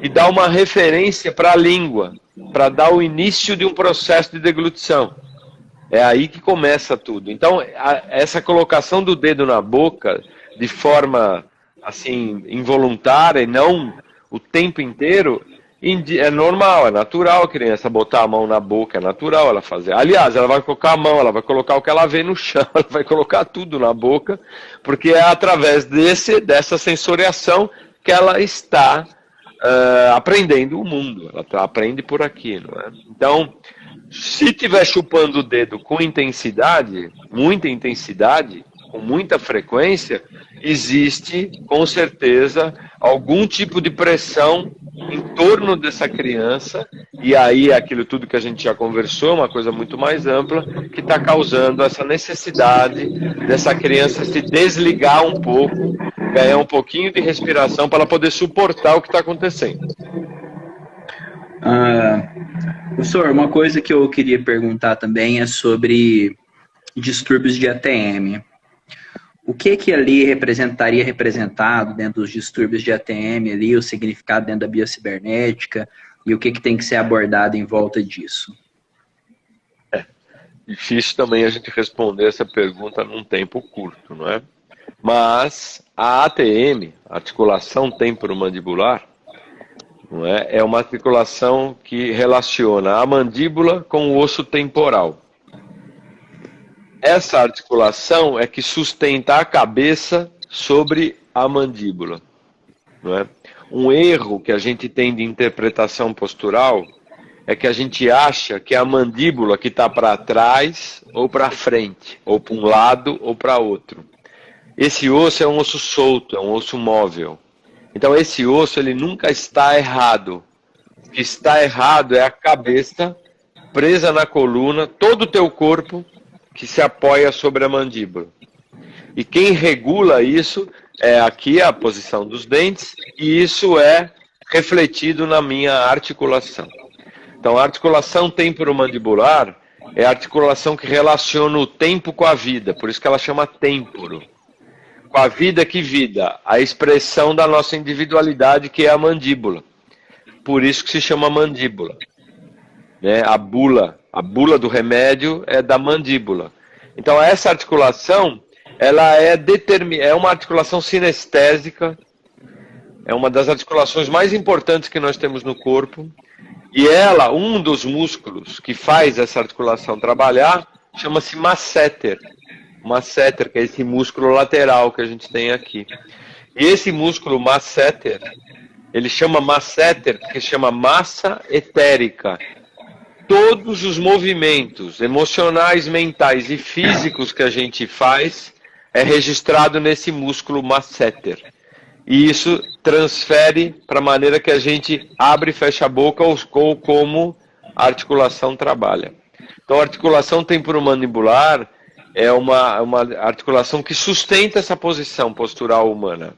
e dá uma referência para a língua, para dar o início de um processo de deglutição. É aí que começa tudo. Então, essa colocação do dedo na boca, de forma assim involuntária e não o tempo inteiro, é normal, é natural a criança botar a mão na boca, é natural ela fazer. Aliás, ela vai colocar a mão, ela vai colocar o que ela vê no chão, ela vai colocar tudo na boca, porque é através dessa sensoriação que ela está aprendendo o mundo, ela aprende por aqui, não é? Então, se estiver chupando o dedo com intensidade, muita intensidade, com muita frequência, existe, com certeza, algum tipo de pressão em torno dessa criança, e aí é aquilo tudo que a gente já conversou, uma coisa muito mais ampla, que está causando essa necessidade dessa criança se desligar um pouco, ganhar um pouquinho de respiração para ela poder suportar o que está acontecendo. Professor, uma coisa que eu queria perguntar também é sobre distúrbios de ATM. O que ali estaria representado dentro dos distúrbios de ATM ali, o significado dentro da biocibernética e o que tem que ser abordado em volta disso? É difícil também a gente responder essa pergunta num tempo curto, não é? Mas a ATM, articulação temporomandibular, não é? É uma articulação que relaciona a mandíbula com o osso temporal. Essa articulação é que sustenta a cabeça sobre a mandíbula. Não é? Um erro que a gente tem de interpretação postural é que a gente acha que é a mandíbula que está para trás ou para frente, ou para um lado ou para outro. Esse osso é um osso solto, é um osso móvel. Então esse osso ele nunca está errado. O que está errado é a cabeça presa na coluna, todo o teu corpo que se apoia sobre a mandíbula. E quem regula isso é aqui a posição dos dentes, e isso é refletido na minha articulação. Então, a articulação temporomandibular é a articulação que relaciona o tempo com a vida, por isso que ela chama temporo. Com a vida, que vida? A expressão da nossa individualidade, que é a mandíbula. Por isso que se chama mandíbula. Né? A bula do remédio é da mandíbula. Então essa articulação, ela é uma articulação sinestésica, é uma das articulações mais importantes que nós temos no corpo, e ela, um dos músculos que faz essa articulação trabalhar, chama-se masséter. Masséter, que é esse músculo lateral que a gente tem aqui. E esse músculo masséter, ele chama masséter porque chama massa etérica. Todos os movimentos emocionais, mentais e físicos que a gente faz é registrado nesse músculo masséter. E isso transfere para a maneira que a gente abre e fecha a boca ou como a articulação trabalha. Então a articulação temporomandibular é uma articulação que sustenta essa posição postural humana.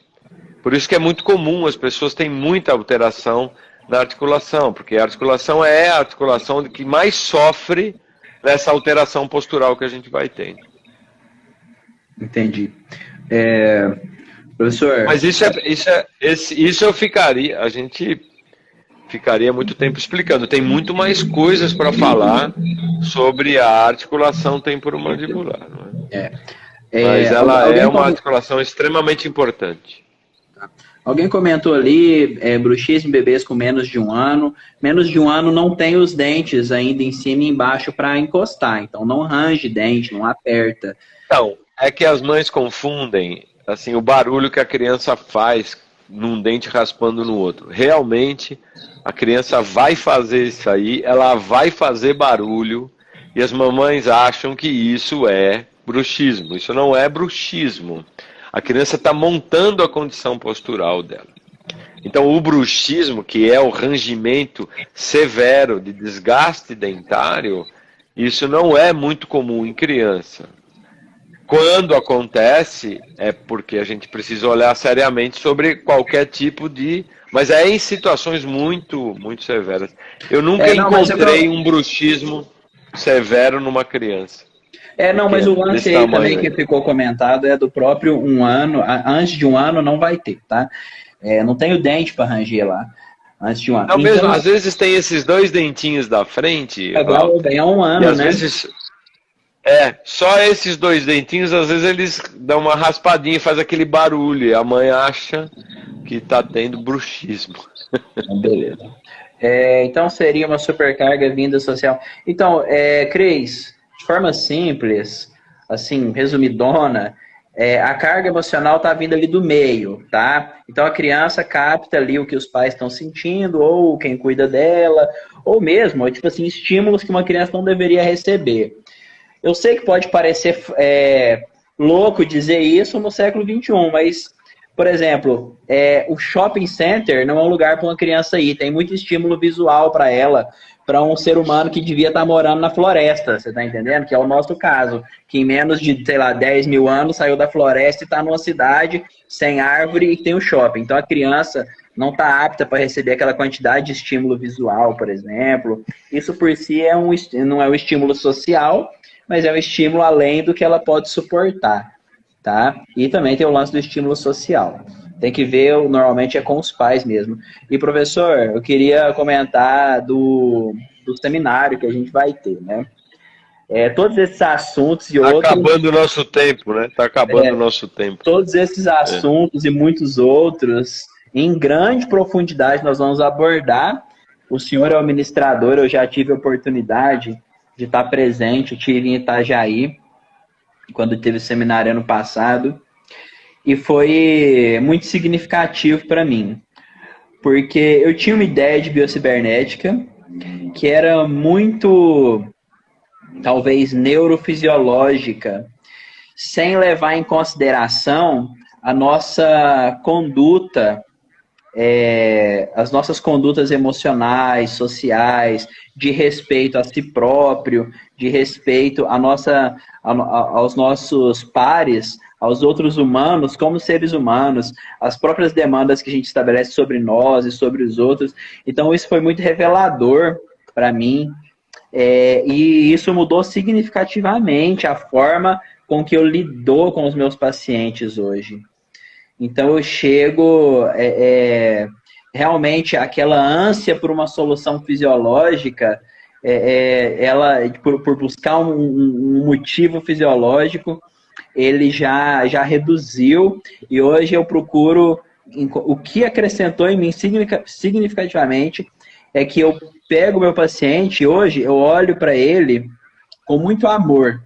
Por isso que é muito comum, as pessoas têm muita alteração na articulação, porque a articulação é a articulação que mais sofre nessa alteração postural que a gente vai tendo. Entendi. Professor... Mas isso eu ficaria, a gente ficaria muito tempo explicando. Tem muito mais coisas para falar sobre a articulação temporomandibular. Não é? Mas ela é uma articulação extremamente importante. Alguém comentou ali, bruxismo em bebês com menos de 1 ano. Menos de 1 ano não tem os dentes ainda em cima e embaixo para encostar. Então não range dente, não aperta. Então, é que as mães confundem assim, o barulho que a criança faz num dente raspando no outro. Realmente, a criança vai fazer isso aí, ela vai fazer barulho, e as mamães acham que isso é bruxismo. Isso não é bruxismo. A criança está montando a condição postural dela. Então, o bruxismo, que é o rangimento severo de desgaste dentário, isso não é muito comum em criança. Quando acontece, é porque a gente precisa olhar seriamente sobre qualquer tipo de... Mas é em situações muito, muito severas. Eu nunca encontrei um bruxismo severo numa criança. Não, mas o lance aí também que ficou comentado é do próprio 1 ano. Antes de 1 ano não vai ter, tá? Não tem o dente para ranger lá. Antes de 1 ano. Não, então, mesmo, às vezes tem esses 2 dentinhos da frente. Agora bem, é 1 ano, e às vezes... só esses 2 dentinhos, às vezes eles dão uma raspadinha e faz aquele barulho. E a mãe acha que tá tendo bruxismo. Beleza. Então seria uma supercarga vinda social. Então, Cris, de forma simples, assim, resumidona, a carga emocional tá vindo ali do meio, tá? Então a criança capta ali o que os pais estão sentindo, ou quem cuida dela, ou mesmo, tipo assim, estímulos que uma criança não deveria receber. Eu sei que pode parecer louco dizer isso no século XXI, mas, por exemplo, o shopping center não é um lugar para uma criança ir. Tem muito estímulo visual para ela, para um ser humano que devia estar morando na floresta, você está entendendo? Que é o nosso caso, que em menos de, sei lá, 10 mil anos saiu da floresta e está numa cidade sem árvore e tem um shopping. Então a criança não está apta para receber aquela quantidade de estímulo visual, por exemplo. Isso por si não é um estímulo social, mas é um estímulo além do que ela pode suportar, tá? E também tem o lance do estímulo social. Tem que ver, normalmente é com os pais mesmo. E, professor, eu queria comentar do seminário que a gente vai ter, né? Todos esses assuntos e outros... Tá acabando o nosso tempo, né? Tá acabando o nosso tempo. Todos esses assuntos e muitos outros, em grande profundidade, nós vamos abordar. O senhor é o administrador, eu já tive a oportunidade de estar presente, eu tive em Itajaí, quando teve o seminário ano passado, e foi muito significativo para mim, porque eu tinha uma ideia de biocibernética que era muito, talvez, neurofisiológica, sem levar em consideração a nossa conduta, as nossas condutas emocionais, sociais, de respeito a si próprio, de respeito aos nossos pares, aos outros humanos, como seres humanos, as próprias demandas que a gente estabelece sobre nós e sobre os outros. Então isso foi muito revelador para mim, e isso mudou significativamente a forma com que eu lido com os meus pacientes hoje. Então eu chego, realmente aquela ânsia por uma solução fisiológica, ela por buscar um motivo fisiológico, ele já reduziu, e hoje eu procuro, o que acrescentou em mim significativamente é que eu pego o meu paciente, hoje eu olho para ele com muito amor,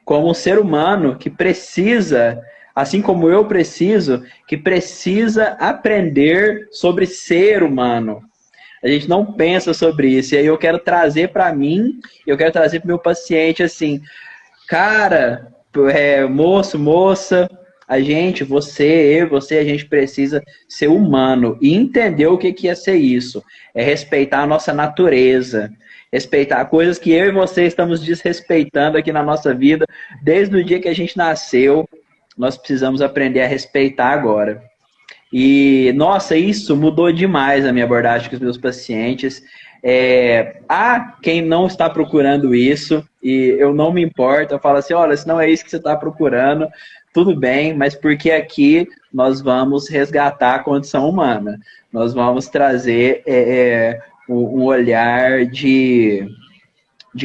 como um ser humano que precisa, assim como eu preciso, que precisa aprender sobre ser humano. A gente não pensa sobre isso. E aí eu quero trazer para mim, eu quero trazer para o meu paciente assim, cara, moço, moça, a gente, você, a gente precisa ser humano e entender o que é ser isso. É respeitar a nossa natureza, respeitar coisas que eu e você estamos desrespeitando aqui na nossa vida desde o dia que a gente nasceu. Nós precisamos aprender a respeitar agora. E, nossa, isso mudou demais a minha abordagem com os meus pacientes. Há quem não está procurando isso, e eu não me importo, eu falo assim, olha, se não é isso que você está procurando, tudo bem, mas porque aqui nós vamos resgatar a condição humana. Nós vamos trazer um olhar de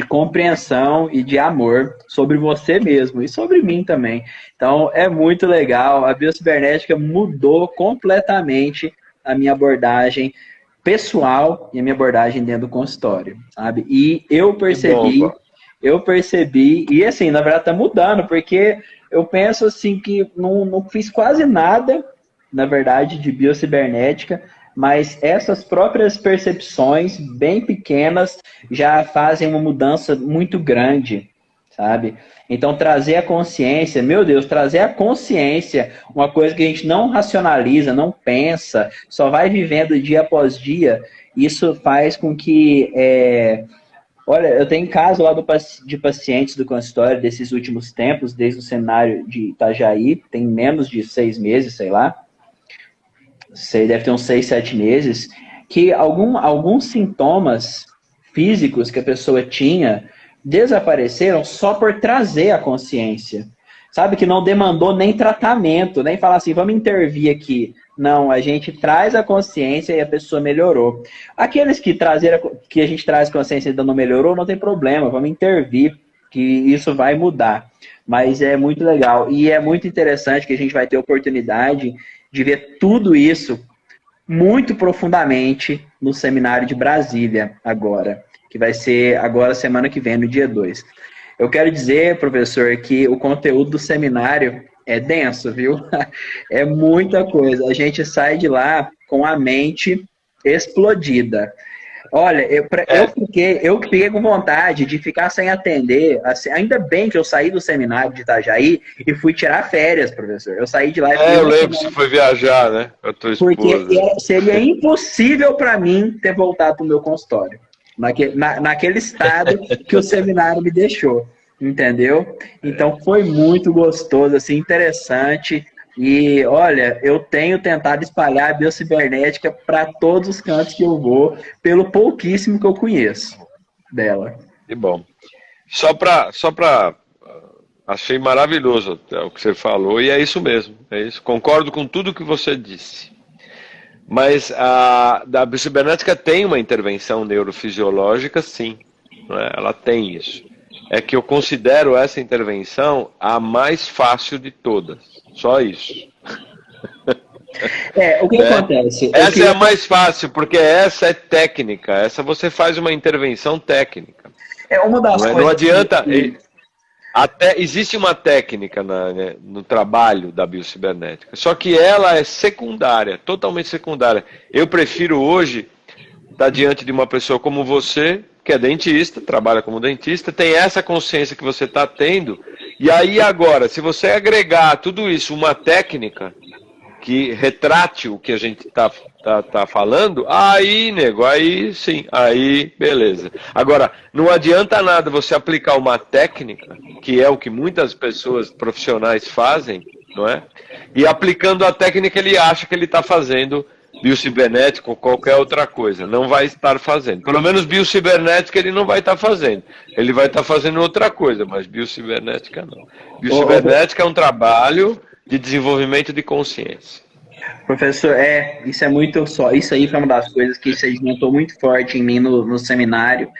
compreensão e de amor sobre você mesmo e sobre mim também. Então, é muito legal. A biocibernética mudou completamente a minha abordagem pessoal e a minha abordagem dentro do consultório, sabe? E eu percebi, e assim, na verdade tá mudando, porque eu penso assim que não fiz quase nada, na verdade, de biocibernética, mas essas próprias percepções, bem pequenas, já fazem uma mudança muito grande, sabe? Então, trazer a consciência, meu Deus, trazer a consciência, uma coisa que a gente não racionaliza, não pensa, só vai vivendo dia após dia, isso faz com que... olha, eu tenho caso lá de pacientes do consultório desses últimos tempos, desde o seminário de Itajaí, tem menos de 6 meses, sei lá, deve ter uns 6, 7 meses, que alguns sintomas físicos que a pessoa tinha desapareceram só por trazer a consciência. Sabe, que não demandou nem tratamento, nem falar assim, vamos intervir aqui. Não, a gente traz a consciência e a pessoa melhorou. Aqueles que a gente traz consciência e ainda não melhorou, não tem problema, vamos intervir, que isso vai mudar. Mas é muito legal. E é muito interessante que a gente vai ter oportunidade de ver tudo isso muito profundamente no seminário de Brasília agora, que vai ser agora semana que vem, no dia 2. Eu quero dizer, professor, que o conteúdo do seminário é denso, viu? É muita coisa. A gente sai de lá com a mente explodida. Olha, eu fiquei com vontade de ficar sem atender. Assim, ainda bem que eu saí do seminário de Itajaí e fui tirar férias, professor. Eu saí de lá e eu lembro que você foi viajar, né? Com a tua esposa. Porque seria impossível para mim ter voltado para o meu consultório. Naquele estado que o seminário me deixou, entendeu? Então foi muito gostoso, assim, interessante. E olha, eu tenho tentado espalhar a biocibernética para todos os cantos que eu vou, pelo pouquíssimo que eu conheço dela. Que bom. Achei maravilhoso o que você falou, e é isso mesmo. É isso. Concordo com tudo que você disse. Mas a biocibernética tem uma intervenção neurofisiológica, sim. Né? Ela tem isso. É que eu considero essa intervenção a mais fácil de todas. Só isso. O que acontece? Essa é a mais fácil, porque essa é técnica. Essa você faz uma intervenção técnica. É uma das coisas. Não adianta. Até existe uma técnica no trabalho da biocibernética, só que ela é secundária, totalmente secundária. Eu prefiro hoje estar diante de uma pessoa como você, que é dentista, trabalha como dentista, tem essa consciência que você está tendo, e aí agora, se você agregar tudo isso, uma técnica que retrate o que a gente tá falando, aí, nego, aí sim, aí beleza. Agora, não adianta nada você aplicar uma técnica, que é o que muitas pessoas profissionais fazem, não é? E aplicando a técnica ele acha que ele está fazendo biocibernética ou qualquer outra coisa. Não vai estar fazendo. Pelo menos biocibernética ele não vai estar fazendo. Ele vai estar fazendo outra coisa, mas biocibernética não. Biocibernética é um trabalho de desenvolvimento de consciência. Professor, isso é muito só. Isso aí foi uma das coisas que sedimentou muito forte em mim no seminário,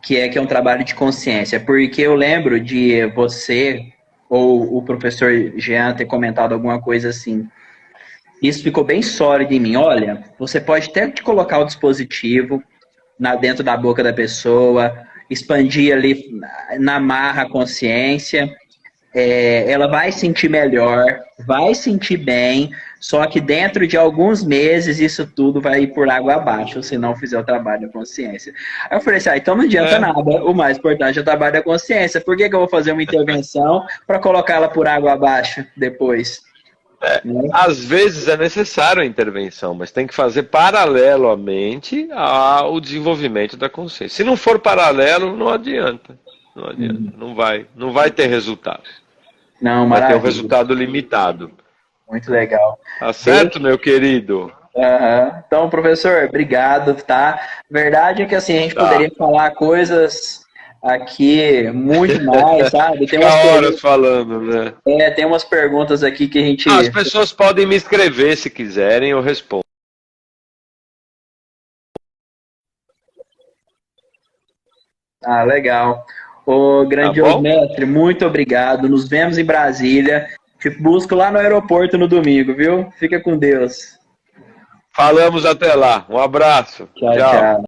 que é um trabalho de consciência. Porque eu lembro de você ou o professor Jean ter comentado alguma coisa assim. Isso ficou bem sólido em mim. Olha, você pode até te colocar o dispositivo dentro da boca da pessoa, expandir ali na marra a consciência. Ela vai sentir melhor, vai sentir bem, só que dentro de alguns meses isso tudo vai ir por água abaixo, se não fizer o trabalho da consciência. Aí eu falei assim, então não adianta nada, o mais importante é o trabalho da consciência. Por que eu vou fazer uma intervenção para colocá-la por água abaixo depois? Às vezes é necessário a intervenção, mas tem que fazer paralelamente ao desenvolvimento da consciência. Se não for paralelo, não adianta. Não adianta, não vai ter resultado. Não, vai maravilha. ter um resultado limitado. Muito legal. Tá certo, meu querido? Então, professor, obrigado, tá? Verdade é que assim, a gente poderia falar coisas aqui muito mais, sabe? Tem umas horas falando, né? Tem umas perguntas aqui que a gente... As pessoas podem me escrever se quiserem, eu respondo. Legal. Ô, grandioso mestre, muito obrigado. Nos vemos em Brasília. Te busco lá no aeroporto no domingo, viu? Fica com Deus. Falamos até lá. Um abraço. Tchau.